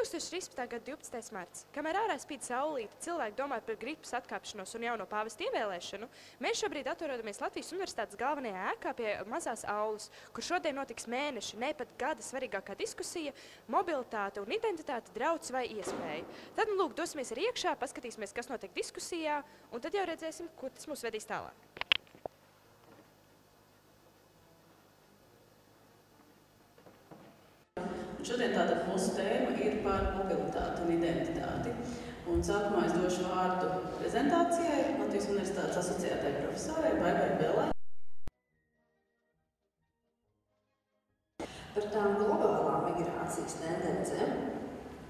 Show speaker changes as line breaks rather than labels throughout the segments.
2013. gada 12. marts, kamēr ārā spīd saulīte, cilvēki domā par gripas atkāpšanos un jauno pāvesta ievēlēšanu, mēs šobrīd atrodamies Latvijas Universitātes galvenajā ēkā pie mazās aulas, kur šodien notiks mēneši, ne pat gada svarīgākā diskusija – mobilitāte un identitāte, drauds vai iespēja. Tad, nu, lūk, dosimies arī iekšā, paskatīsimies, kas notiek diskusijā, un tad jau redzēsim, kur tas mūs vedīs tālāk.
Šodien tātad mūsu tēma ir par mobilitāti un identitāti. Un sākumā es došu vārdu prezentācijai Latvijas Universitātes asociētai profesorai Baibai Belai.
Par tām globālām migrācijas tendencēm.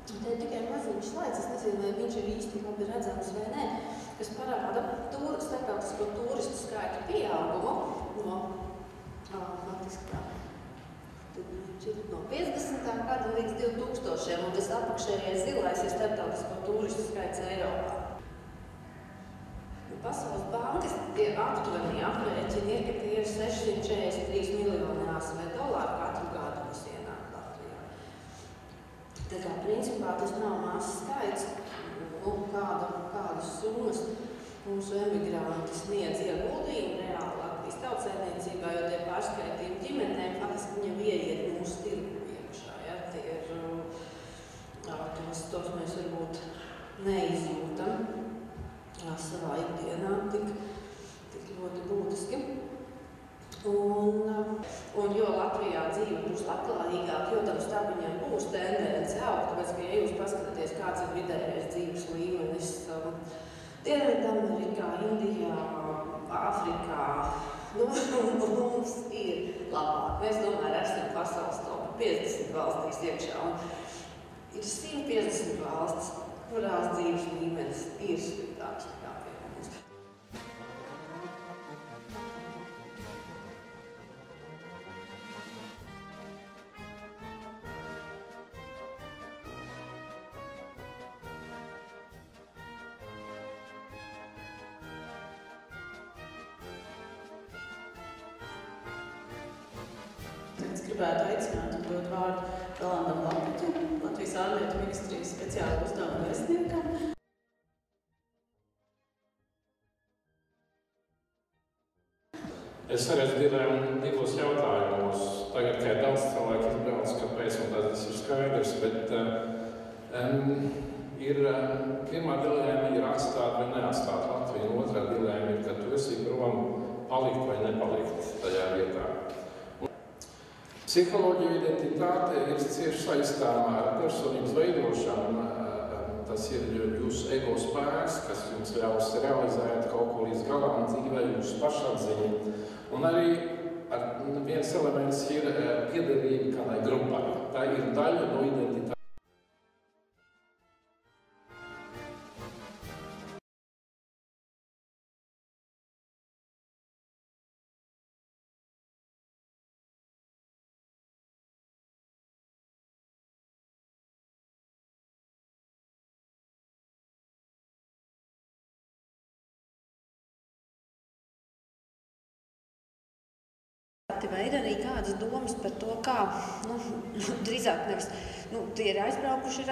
Te ir tikai maziņš slaids, es nezinu, vai viņš ir īsti labi redzams vai nē, kas parāda starptautisko turistu skaitu pieaugumu no 50. gada līdz 2000, un tas apakšējais zilais ir starptautisko turistu skaits Eiropā. Pasaules bankas aptuveni aprēķini ir, ka tie ir 643 miljoni ASV dolāru katru gadu, kas ienāk Latvijā. Tā kā principā tas nav mazs skaits, kādas summas mūsu emigranti sniedz ieguldījumu reāli Latvijas tautsēmniecībā, jo tie pārskaitījumi ģimenēm faktiski viņam ieiet mūsu tirgu iekšā. Ja? Tos mēs varbūt neizjūtam savā ikdienā tik ļoti būtiski. Un jo Latvijā dzīve būs labklājīgāk, jo tam starp viņiem būs tendence augt, tāpēc, ka ja jūs paskatāties, kāds ir vidējais dzīves līmenis Dienvidamerikā, Indijā, Āfrikā, mums ir labāk. Mēs tomēr esam pasaules top 50 valstīs iekšā. Ir 150 valstis, kurās dzīves līmenis ir sliktāks nekā pie mums.
Es gribētu aicināt un dot vārdu Rolandam Lapiķim, Latvijas ārlietu ministrijas speciāla uzdevuma vēstniekam.
Es redzu divos jautājumos. Tagad, kā daudz cilvēku izbrauc, kāpēc, un tas ir skaidrs, bet pirmā dilēma ir atstāt vai neatstāt Latviju, un otrā dilēma ir, ka tu esi prom palikt vai nepalikt tajā vietā. Psiholoģija identitāte ir cieši saistāma ar personības veidošanu. Tas ir jūsu ego spēks, kas jums ļaus realizēt kaut ko līdz galam dzīvē, jūsu pašatziņa. Un arī viens elements ir piederība kādai grupai. Tā ir daļa no identitātes.
Vai ir arī kādas domas par to, kā, drīzāk nevis, tie ir aizbraukuši,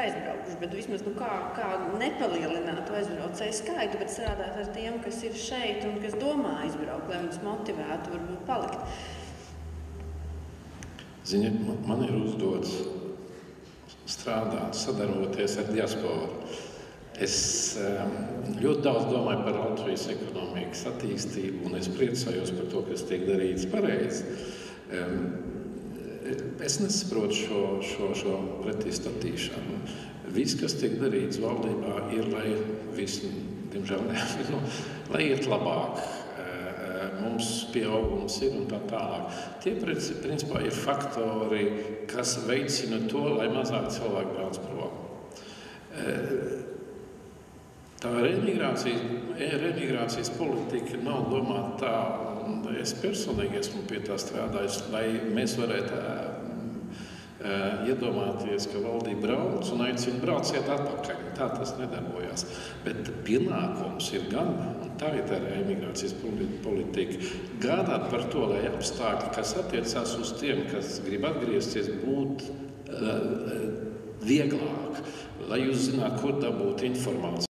bet vismaz, kā nepalielināt aizbraucēju skaitu, bet strādāt ar tiem, kas ir šeit un kas domā aizbraukt, lai viņus motivētu varbūt palikt?
Ziniet, man ir uzdots strādāt, sadarboties ar diasporu. Es ļoti daudz domāju par Latvijas ekonomikas attīstību, un es priecājos par to, kas tiek darīts pareizi. Es nesaprotu šo pretizstatīšanu. Viss, kas tiek darīts valdībā, ir, lai visi, diemžēl lai iet labāk. Mums pieaugums ir un tā tālāk. Tie, principā, ir faktori, kas veicina to, lai mazāk cilvēki brauc prom. Tā reemigrācijas politika nav domāta tā, un es personīgi esmu pie tā strādājis, lai mēs varētu iedomāties, ka valdība brauc un aicina brauciet atpakaļ. Tā tas nedarbojās. Bet pienākums ir gan, un tā ir tā reemigrācijas politika, gādāt par to, lai apstākļi, kas attiecās uz tiem, kas grib atgriezties, būt vieglāk, lai jūs zinātu, kur dabūt informāciju.